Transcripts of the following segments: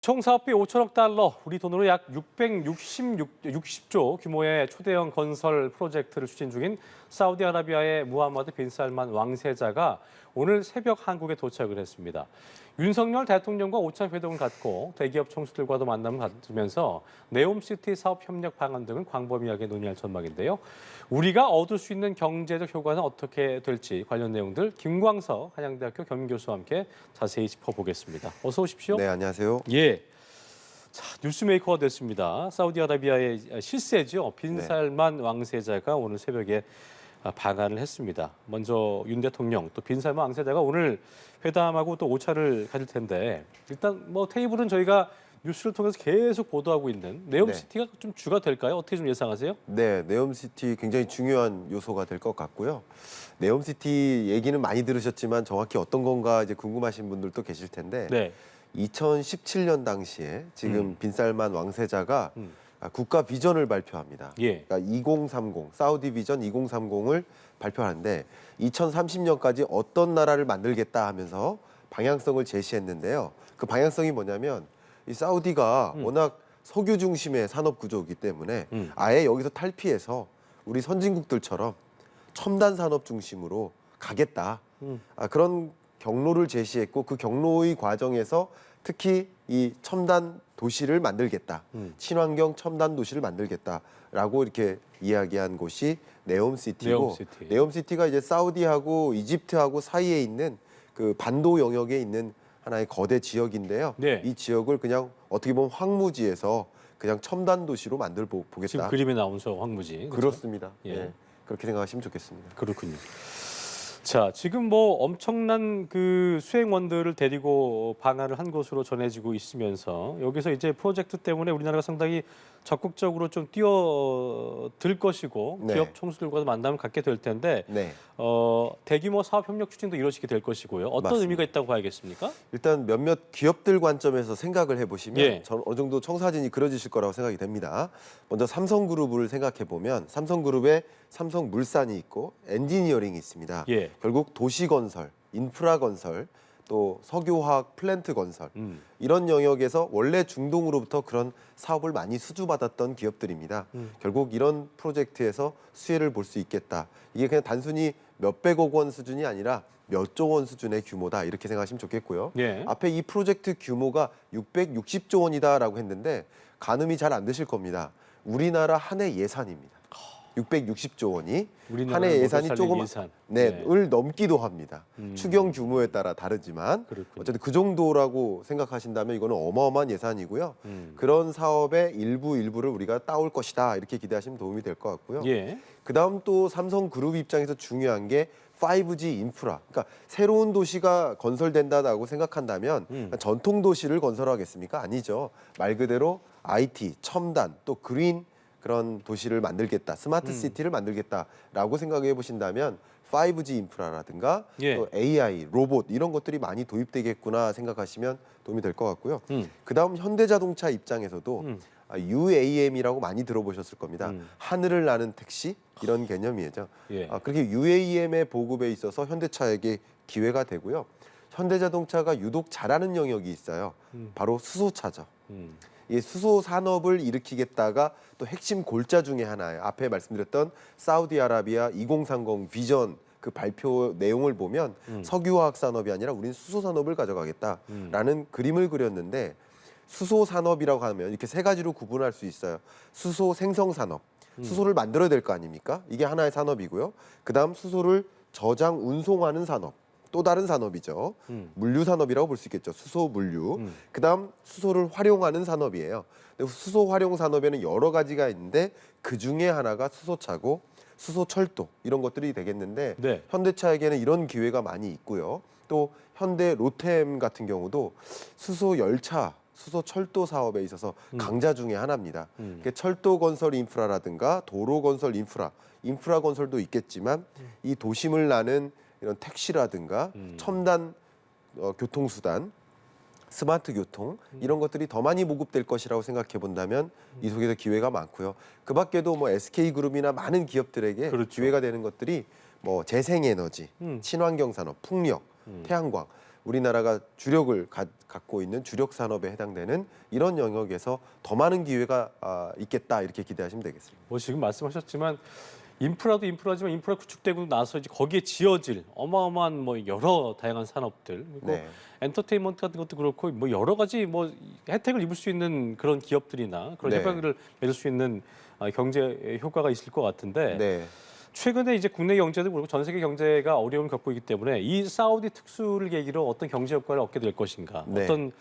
총 사업비 5천억 달러, 우리 돈으로 약 60조 규모의 초대형 건설 프로젝트를 추진 중인 사우디아라비아의 무하마드 빈 살만 왕세자가 오늘 새벽 한국에 도착을 했습니다. 윤석열 대통령과 5차 회동을 갖고 대기업 총수들과도 만남을 가지면서 네옴시티 사업 협력 방안 등을 광범위하게 논의할 전망인데요. 우리가 얻을 수 있는 경제적 효과는 어떻게 될지 관련 내용들 김광석 한양대학교 겸임교수와 함께 자세히 짚어보겠습니다. 어서 오십시오. 네, 안녕하세요. 예. 자, 뉴스메이커가 됐습니다. 사우디아라비아의 실세죠. 빈살만 왕세자가 오늘 새벽에 방한을 했습니다. 먼저 윤 대통령 또 빈살만 왕세자가 오늘 회담하고 또 5차를 가질 텐데 일단 뭐 테이블은 저희가 뉴스를 통해서 계속 보도하고 있는 네옴시티가 좀 주가 될까요? 어떻게 좀 예상하세요? 네, 네옴시티 굉장히 중요한 요소가 될 것 같고요. 네옴시티 얘기는 많이 들으셨지만 정확히 어떤 건가 이제 궁금하신 분들도 계실 텐데 네. 2017년 당시에 지금 빈살만 왕세자가 국가 비전을 발표합니다. 예. 그러니까 2030, 사우디 비전 2030을 발표하는데 2030년까지 어떤 나라를 만들겠다 하면서 방향성을 제시했는데요. 그 방향성이 뭐냐면 이 사우디가 워낙 석유 중심의 산업 구조이기 때문에 아예 여기서 탈피해서 우리 선진국들처럼 첨단 산업 중심으로 가겠다. 그런 경로를 제시했고 그 경로의 과정에서 특히 이 첨단 도시를 만들겠다. 친환경 첨단 도시를 만들겠다라고 이렇게 이야기한 곳이 네옴시티고 네옴시티가 이제 사우디하고 이집트하고 사이에 있는 그 반도 영역에 있는 하나의 거대 지역인데요. 네. 이 지역을 그냥 어떻게 보면 황무지에서 그냥 첨단 도시로 만들어 보겠다. 지금 그림에 나온 저 황무지. 그렇죠? 그렇습니다. 예. 네, 그렇게 생각하시면 좋겠습니다. 그렇군요. 자, 지금 뭐 엄청난 그 수행원들을 데리고 방한을 한 것으로 전해지고 있으면서 여기서 이제 프로젝트 때문에 우리나라가 상당히 적극적으로 좀 뛰어들 것이고 네. 기업 총수들과도 만남을 갖게 될 텐데 네. 대규모 사업 협력 추진도 이루어지게 될 것이고요. 어떤 맞습니다. 의미가 있다고 봐야겠습니까? 일단 몇몇 기업들 관점에서 생각을 해보시면 예. 어느 정도 청사진이 그려지실 거라고 생각이 됩니다. 먼저 삼성그룹을 생각해 보면 삼성그룹에 삼성물산이 있고 엔지니어링이 있습니다. 예. 결국 도시건설, 인프라건설, 또 석유화학 플랜트 건설 이런 영역에서 원래 중동으로부터 그런 사업을 많이 수주받았던 기업들입니다. 결국 이런 프로젝트에서 수혜를 볼 수 있겠다. 이게 그냥 단순히 몇백억 원 수준이 아니라 몇 조 원 수준의 규모다 이렇게 생각하시면 좋겠고요. 예. 앞에 이 프로젝트 규모가 660조 원이다라고 했는데 가늠이 잘 안 되실 겁니다. 우리나라 한 해 예산입니다. 660조 원이 한 해 예산이 조금 을 넘기도 합니다. 추경 규모에 따라 다르지만 그렇군요. 어쨌든 그 정도라고 생각하신다면 이거는 어마어마한 예산이고요. 그런 사업의 일부를 우리가 따올 것이다 이렇게 기대하시면 도움이 될 것 같고요. 예. 그다음 또 삼성그룹 입장에서 중요한 게 5G 인프라. 그러니까 새로운 도시가 건설된다고 생각한다면 전통 도시를 건설하겠습니까? 아니죠. 말 그대로 IT, 첨단, 또 그린 그런 도시를 만들겠다, 스마트 시티를 만들겠다라고 생각해 보신다면 5G 인프라라든가 예. 또 AI, 로봇 이런 것들이 많이 도입되겠구나 생각하시면 도움이 될 것 같고요. 그다음 현대자동차 입장에서도 UAM이라고 많이 들어보셨을 겁니다. 하늘을 나는 택시 이런 개념이죠. 예. 그렇게 UAM의 보급에 있어서 현대차에게 기회가 되고요. 현대자동차가 유독 잘하는 영역이 있어요. 바로 수소차죠. 이 수소 산업을 일으키겠다가 또 핵심 골자 중에 하나예요. 앞에 말씀드렸던 사우디아라비아 2030 비전 그 발표 내용을 보면 석유화학 산업이 아니라 우리는 수소 산업을 가져가겠다라는 그림을 그렸는데 수소 산업이라고 하면 이렇게 세 가지로 구분할 수 있어요. 수소 생성 산업, 수소를 만들어야 될 거 아닙니까? 이게 하나의 산업이고요. 그다음 수소를 저장, 운송하는 산업. 또 다른 산업이죠. 물류 산업이라고 볼 수 있겠죠. 수소 물류. 그다음 수소를 활용하는 산업이에요. 근데 수소 활용 산업에는 여러 가지가 있는데 그 중에 하나가 수소차고 수소철도 이런 것들이 되겠는데 네. 현대차에게는 이런 기회가 많이 있고요. 또 현대 로템 같은 경우도 수소 열차, 수소 철도 사업에 있어서 강자 중에 하나입니다. 철도 건설 인프라라든가 도로 건설 인프라 건설도 있겠지만 이 도심을 나는 이런 택시라든가 첨단 교통수단, 스마트 교통 이런 것들이 더 많이 보급될 것이라고 생각해 본다면 이 속에서 기회가 많고요. 그 밖에도 뭐 SK그룹이나 많은 기업들에게 그렇죠. 기회가 되는 것들이 뭐 재생에너지, 친환경 산업, 풍력, 태양광 우리나라가 주력을 갖고 있는 주력 산업에 해당되는 이런 영역에서 더 많은 기회가 있겠다 이렇게 기대하시면 되겠습니다. 뭐 지금 말씀하셨지만 인프라도 인프라지만 인프라 구축되고 나서 이제 거기에 지어질 어마어마한 뭐 여러 다양한 산업들 그리고 네. 엔터테인먼트 같은 것도 그렇고 뭐 여러 가지 뭐 혜택을 입을 수 있는 그런 기업들이나 그런 네. 협약을 맺을 수 있는 경제 효과가 있을 것 같은데 네. 최근에 이제 국내 경제도 그렇고 전 세계 경제가 어려움을 겪고 있기 때문에 이 사우디 특수를 계기로 어떤 경제 효과를 얻게 될 것인가, 네. 어떤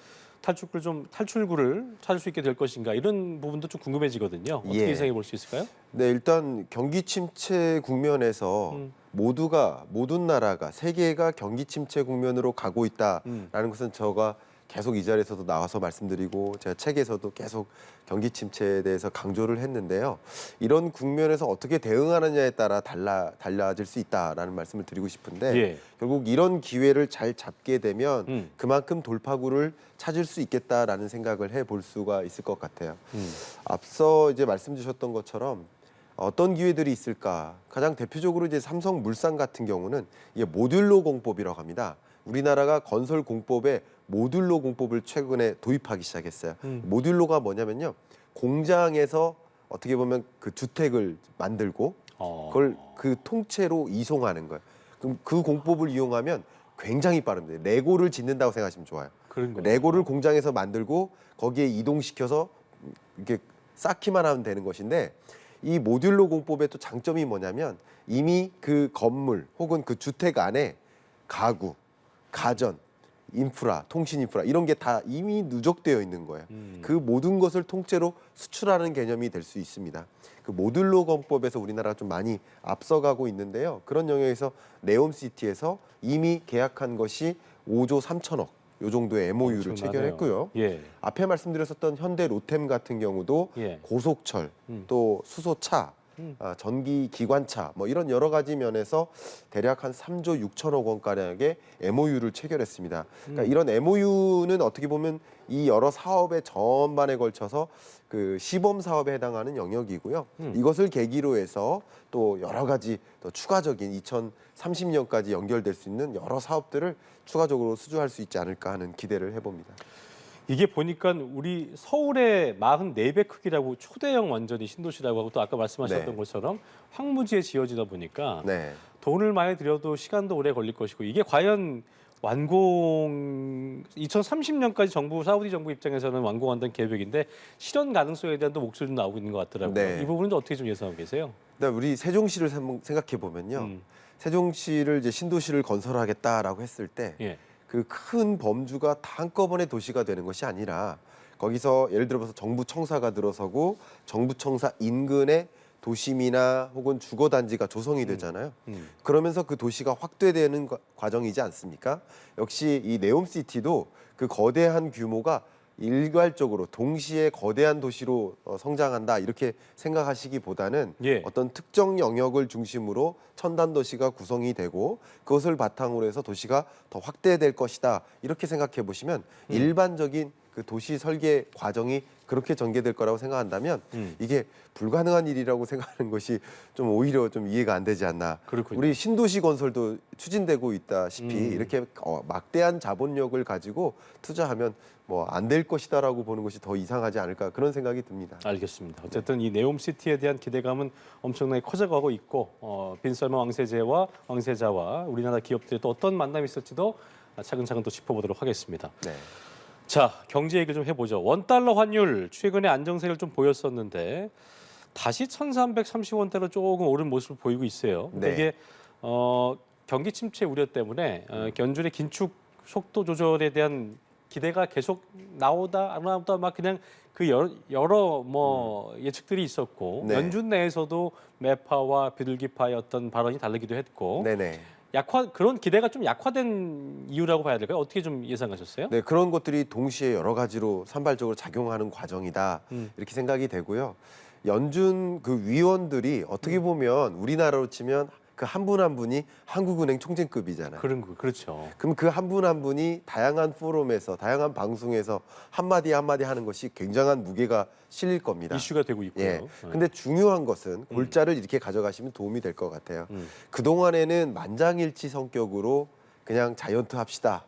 탈출구를 찾을 수 있게 될 것인가 이런 부분도 좀 궁금해지거든요. 어떻게 예. 예상해 볼 수 있을까요? 네, 일단 경기 침체 국면에서 모든 나라가 세계가 경기 침체 국면으로 가고 있다라는 것은 제가 계속 이 자리에서도 나와서 말씀드리고 제가 책에서도 계속 경기 침체에 대해서 강조를 했는데요. 이런 국면에서 어떻게 대응하느냐에 따라 달라질 수 있다라는 말씀을 드리고 싶은데 예. 결국 이런 기회를 잘 잡게 되면 그만큼 돌파구를 찾을 수 있겠다라는 생각을 해볼 수가 있을 것 같아요. 앞서 이제 말씀 주셨던 것처럼 어떤 기회들이 있을까? 가장 대표적으로 이제 삼성물산 같은 경우는 이게 모듈로 공법이라고 합니다. 우리나라가 건설 공법에 모듈로 공법을 최근에 도입하기 시작했어요. 모듈로가 뭐냐면요. 공장에서 어떻게 보면 그 주택을 만들고 그걸 그 통째로 이송하는 거예요. 그럼 그 공법을 이용하면 굉장히 빠른데 레고를 짓는다고 생각하시면 좋아요. 그런 거예요. 레고를 공장에서 만들고 거기에 이동시켜서 이렇게 쌓기만 하면 되는 것인데 이 모듈로 공법의 또 장점이 뭐냐면 이미 그 건물 혹은 그 주택 안에 가구, 가전, 인프라, 통신 인프라 이런 게 다 이미 누적되어 있는 거예요. 그 모든 것을 통째로 수출하는 개념이 될 수 있습니다. 그 모듈로 공법에서 우리나라가 좀 많이 앞서가고 있는데요. 그런 영역에서 네옴시티에서 이미 계약한 것이 5조 3천억 요 정도의 MOU를 엄청나네요. 체결했고요. 예. 앞에 말씀드렸었던 현대 로템 같은 경우도 예. 고속철, 또 수소차, 전기 기관차 뭐 이런 여러 가지 면에서 대략 한 3조 6천억 원 가량의 MOU를 체결했습니다. 그러니까 이런 MOU는 어떻게 보면 이 여러 사업의 전반에 걸쳐서 그 시범 사업에 해당하는 영역이고요. 이것을 계기로 해서 또 여러 가지 또 추가적인 2030년까지 연결될 수 있는 여러 사업들을 추가적으로 수주할 수 있지 않을까 하는 기대를 해봅니다. 이게 보니까 우리 서울의 44배 크기라고 초대형 완전히 신도시라고 하고 또 아까 말씀하셨던 네. 것처럼 황무지에 지어지다 보니까 네. 돈을 많이 들여도 시간도 오래 걸릴 것이고 이게 과연 완공 2030년까지 사우디 정부 입장에서는 완공한다는 계획인데 실현 가능성에 대한 또 목소리도 나오고 있는 것 같더라고요. 네. 이 부분은 어떻게 좀 예상하고 계세요? 우리 세종시를 생각해 보면요. 세종시를 이제 신도시를 건설하겠다라고 했을 때 예. 그 큰 범주가 다 한꺼번에 도시가 되는 것이 아니라 거기서 예를 들어서 정부청사가 들어서고 정부청사 인근에 도심이나 혹은 주거단지가 조성이 되잖아요. 그러면서 그 도시가 확대되는 과정이지 않습니까? 역시 이 네옴시티도 그 거대한 규모가 일괄적으로 동시에 거대한 도시로 성장한다 이렇게 생각하시기보다는 예. 어떤 특정 영역을 중심으로 첨단 도시가 구성이 되고 그것을 바탕으로 해서 도시가 더 확대될 것이다 이렇게 생각해 보시면 일반적인 그 도시 설계 과정이 그렇게 전개될 거라고 생각한다면 이게 불가능한 일이라고 생각하는 것이 좀 오히려 좀 이해가 안 되지 않나. 그렇군요. 우리 신도시 건설도 추진되고 있다시피 이렇게 막대한 자본력을 가지고 투자하면 뭐 안 될 것이다라고 보는 것이 더 이상하지 않을까 그런 생각이 듭니다. 알겠습니다. 어쨌든 이 네옴시티에 대한 기대감은 엄청나게 커져가고 있고 빈 살만 왕세자와 우리나라 기업들의 또 어떤 만남이 있을지도 차근차근 또 짚어보도록 하겠습니다. 네. 자, 경제 얘기 좀 해보죠. 원달러 환율 최근에 안정세를 좀 보였었는데 다시 1,330원대로 조금 오른 모습을 보이고 있어요. 근데 네. 이게 경기 침체 우려 때문에 연준의 긴축 속도 조절에 대한 기대가 계속 나오다 안 나오다 막 그냥 그 여러 뭐 예측들이 있었고 네. 연준 내에서도 매파와 비둘기파의 어떤 발언이 다르기도 했고 네네. 그런 기대가 좀 약화된 이유라고 봐야 될까요? 어떻게 좀 예상하셨어요? 네, 그런 것들이 동시에 여러 가지로 산발적으로 작용하는 과정이다 이렇게 생각이 되고요. 연준 그 위원들이 어떻게 보면 우리나라로 치면 그 한 분 한 분이 한국은행 총재급이잖아요. 그렇죠. 그럼 그 한 분 한 분이 다양한 포럼에서 다양한 방송에서 한마디 한마디 하는 것이 굉장한 무게가 실릴 겁니다. 이슈가 되고 있고요. 예. 근데 중요한 것은 골자를 이렇게 가져가시면 도움이 될 것 같아요. 그동안에는 만장일치 성격으로 그냥 자이언트 합시다.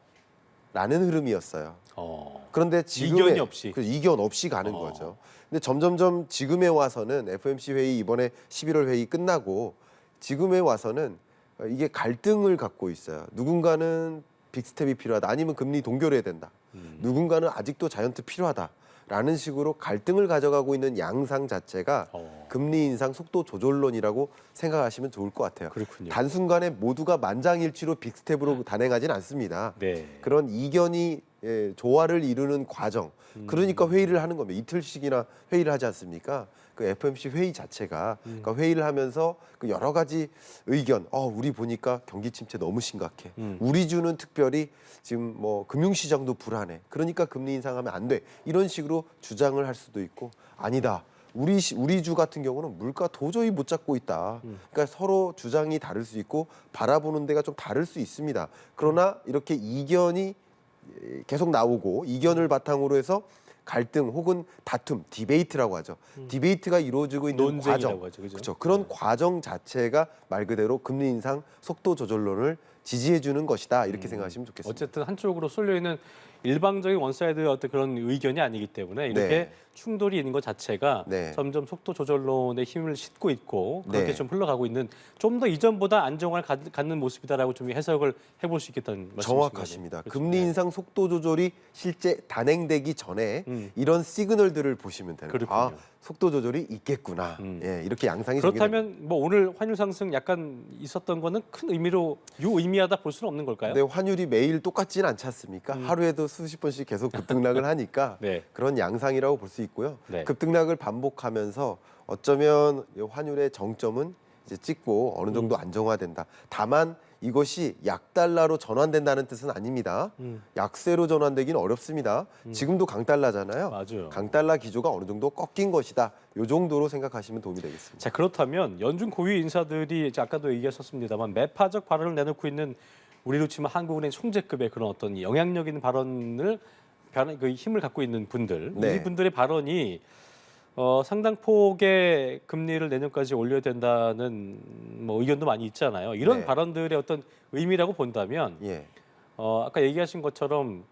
가라라는 흐름이었어요. 어. 그런데 지금의 이견이 없이. 이견 없이 가는 거죠. 근데 점점점 지금에 와서는 FOMC 회의 이번에 11월 회의 끝나고 지금에 와서는 이게 갈등을 갖고 있어요. 누군가는 빅스텝이 필요하다. 아니면 금리 동결해야 된다. 누군가는 아직도 자이언트 필요하다라는 식으로 갈등을 가져가고 있는 양상 자체가 금리 인상 속도 조절론이라고 생각하시면 좋을 것 같아요. 그렇군요. 단순간에 모두가 만장일치로 빅스텝으로 단행하진 않습니다. 네. 그런 이견이 조화를 이루는 과정. 그러니까 회의를 하는 겁니다. 이틀씩이나 회의를 하지 않습니까? 그 FOMC 회의 자체가 그러니까 회의를 하면서 그 여러 가지 의견. 우리 보니까 경기 침체 너무 심각해. 우리 주는 특별히 지금 뭐 금융시장도 불안해. 그러니까 금리 인상하면 안 돼. 이런 식으로 주장을 할 수도 있고 아니다. 우리 주 같은 경우는 물가 도저히 못 잡고 있다. 그러니까 서로 주장이 다를 수 있고 바라보는 데가 좀 다를 수 있습니다. 그러나 이렇게 이견이 계속 나오고 이견을 바탕으로 해서 갈등 혹은 다툼, 디베이트라고 하죠. 디베이트가 이루어지고 있는 논쟁이라고 과정, 하죠, 그죠? 그렇죠. 그런 과정 자체가 말 그대로 금리 인상 속도 조절론을 지지해주는 것이다 이렇게 생각하시면 좋겠습니다. 어쨌든 한쪽으로 쏠려 있는 일방적인 원사이드 어떤 그런 의견이 아니기 때문에 이렇게 네. 충돌이 있는 것 자체가 네. 점점 속도 조절론의 힘을 싣고 있고 그렇게 네. 좀 흘러가고 있는 좀 더 이전보다 안정을 갖는 모습이다라고 좀 해석을 해볼 수 있겠다는 말씀이신가요? 정확하십니다. 그렇죠. 금리 네. 인상 속도 조절이 실제 단행되기 전에 이런 시그널들을 보시면 되는 거예요. 그렇군요. 속도 조절이 있겠구나. 예, 이렇게 양상이 그렇다면 뭐 오늘 환율 상승 약간 있었던 거는 큰 의미로 유의미하다 볼 수는 없는 걸까요? 근데 환율이 매일 똑같지는 않지 않습니까? 하루에도 수십 번씩 계속 급등락을 하니까 네. 그런 양상이라고 볼 수 있고요. 네. 급등락을 반복하면서 어쩌면 이 환율의 정점은 이제 찍고 어느 정도 안정화된다. 다만 이것이 약달러로 전환된다는 뜻은 아닙니다. 약세로 전환되기는 어렵습니다. 지금도 강달러잖아요. 맞아요. 강달러 기조가 어느 정도 꺾인 것이다. 이 정도로 생각하시면 도움이 되겠습니다. 자 그렇다면 연준 고위 인사들이 이제 아까도 얘기하셨습니다만 매파적 발언을 내놓고 있는 우리로 치면 한국은행 총재급의 그런 어떤 영향력 있는 그 힘을 갖고 있는 분들 네. 이분들의 발언이 상당 폭의 금리를 내년까지 올려야 된다는 뭐 의견도 많이 있잖아요. 이런 네. 발언들의 어떤 의미라고 본다면 예. 아까 얘기하신 것처럼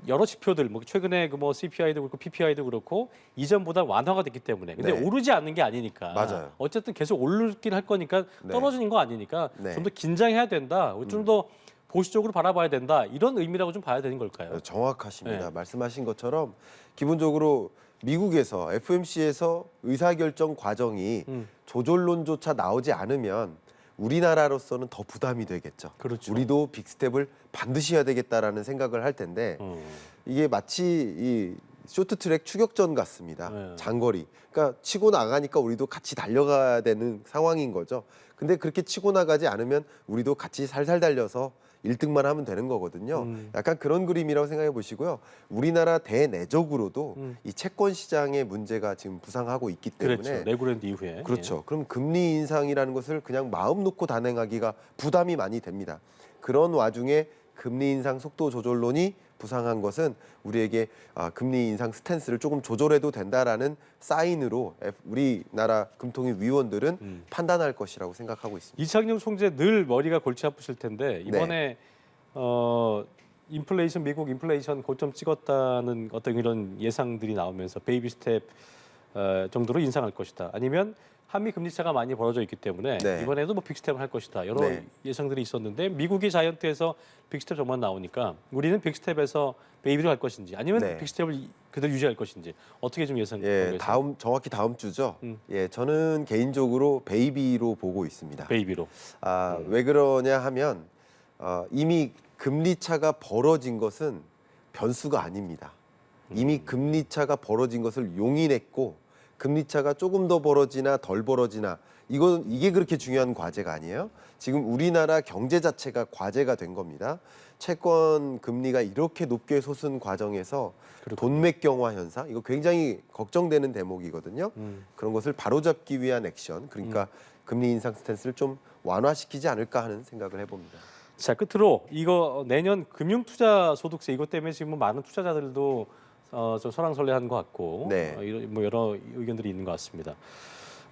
여러 지표들 뭐 최근에 그 뭐 CPI도 그렇고 PPI도 그렇고 이전보다 완화가 됐기 때문에 근데 네. 오르지 않는 게 아니니까 맞아요. 어쨌든 계속 오르긴 할 거니까 네. 떨어지는 거 아니니까 네. 좀 더 긴장해야 된다. 좀 더 보수적으로 바라봐야 된다. 이런 의미라고 좀 봐야 되는 걸까요? 정확하십니다. 네. 말씀하신 것처럼 기본적으로 미국에서 FOMC에서 의사결정 과정이 조절론조차 나오지 않으면 우리나라로서는 더 부담이 되겠죠. 그렇죠. 우리도 빅스텝을 반드시 해야 되겠다라는 생각을 할 텐데 이게 마치 이 쇼트트랙 추격전 같습니다. 네. 장거리. 그러니까 치고 나가니까 우리도 같이 달려가야 되는 상황인 거죠. 근데 그렇게 치고 나가지 않으면 우리도 같이 살살 달려서 1등만 하면 되는 거거든요. 약간 그런 그림이라고 생각해 보시고요. 우리나라 대내적으로도 이 채권 시장의 문제가 지금 부상하고 있기 때문에 그렇죠. 레고랜드 이후에 그렇죠. 그럼 금리 인상이라는 것을 그냥 마음 놓고 단행하기가 부담이 많이 됩니다. 그런 와중에 금리 인상 속도 조절론이 부상한 것은 우리에게 금리 인상 스탠스를 조금 조절해도 된다라는 사인으로 우리나라 금통위 위원들은 판단할 것이라고 생각하고 있습니다. 이창용 총재 늘 머리가 골치 아프실 텐데 이번에 인플레이션 미국 인플레이션 고점 찍었다는 어떤 이런 예상들이 나오면서 베이비 스텝 정도로 인상할 것이다. 아니면 한미 금리 차가 많이 벌어져 있기 때문에 네. 이번에도 뭐 빅스텝을 할 것이다. 여러 네. 예상들이 있었는데 미국이 자이언트에서 빅스텝 정만 나오니까 우리는 빅스텝에서 베이비로 할 것인지 아니면 네. 빅스텝을 그대로 유지할 것인지 어떻게 좀 예상하고 정확히 다음 주죠. 예, 저는 개인적으로 베이비로 보고 있습니다. 베이비로. 왜 그러냐 하면 이미 금리 차가 벌어진 것은 변수가 아닙니다. 이미 금리 차가 벌어진 것을 용인했고 금리 차가 조금 더 벌어지나 덜 벌어지나 이게 그렇게 중요한 과제가 아니에요. 지금 우리나라 경제 자체가 과제가 된 겁니다. 채권 금리가 이렇게 높게 솟은 과정에서 돈맥 경화 현상 이거 굉장히 걱정되는 대목이거든요. 그런 것을 바로잡기 위한 액션 그러니까 금리 인상 스탠스를 좀 완화시키지 않을까 하는 생각을 해봅니다. 자 끝으로 이거 내년 금융투자 소득세 이것 때문에 지금 뭐 많은 투자자들도 좀 설왕설래한 것 같고 네. 뭐 여러 의견들이 있는 것 같습니다.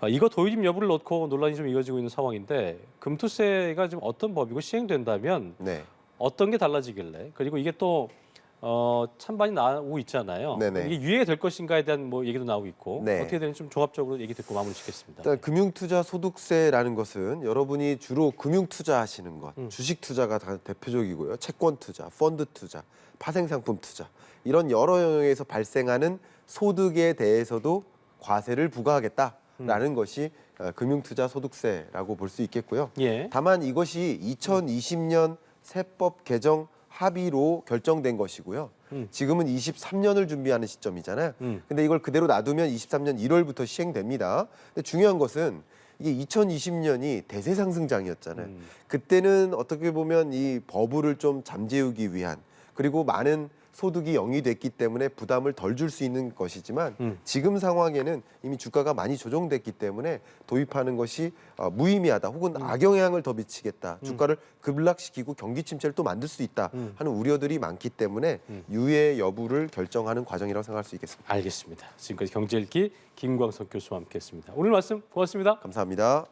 이거 도입 여부를 놓고 논란이 좀 이어지고 있는 상황인데 금투세가 지금 어떤 법이고 시행된다면 네. 어떤 게 달라지길래 그리고 이게 또 찬반이 나오고 있잖아요. 네네. 이게 유예가 될 것인가에 대한 뭐 얘기도 나오고 있고 네. 어떻게 되는지 좀 종합적으로 얘기 듣고 마무리 짓겠습니다. 일단 금융투자소득세라는 것은 여러분이 주로 금융투자하시는 것, 주식투자가 다 대표적이고요. 채권투자, 펀드투자, 파생상품 투자 이런 여러 영역에서 발생하는 소득에 대해서도 과세를 부과하겠다라는 것이 금융투자소득세라고 볼 수 있겠고요. 예. 다만 이것이 2020년 세법 개정 합의로 결정된 것이고요. 지금은 23년을 준비하는 시점이잖아요. 근데 이걸 그대로 놔두면 23년 1월부터 시행됩니다. 근데 중요한 것은 이게 2020년이 대세 상승장이었잖아요. 그때는 어떻게 보면 이 버블을 좀 잠재우기 위한 그리고 많은 소득이 영위됐기 때문에 부담을 덜 줄 수 있는 것이지만 지금 상황에는 이미 주가가 많이 조정됐기 때문에 도입하는 것이 무의미하다 혹은 악영향을 더 미치겠다. 주가를 급락시키고 경기 침체를 또 만들 수 있다 하는 우려들이 많기 때문에 유예 여부를 결정하는 과정이라고 생각할 수 있겠습니다. 알겠습니다. 지금까지 경제읽기 김광석 교수와 함께했습니다. 오늘 말씀 고맙습니다. 감사합니다.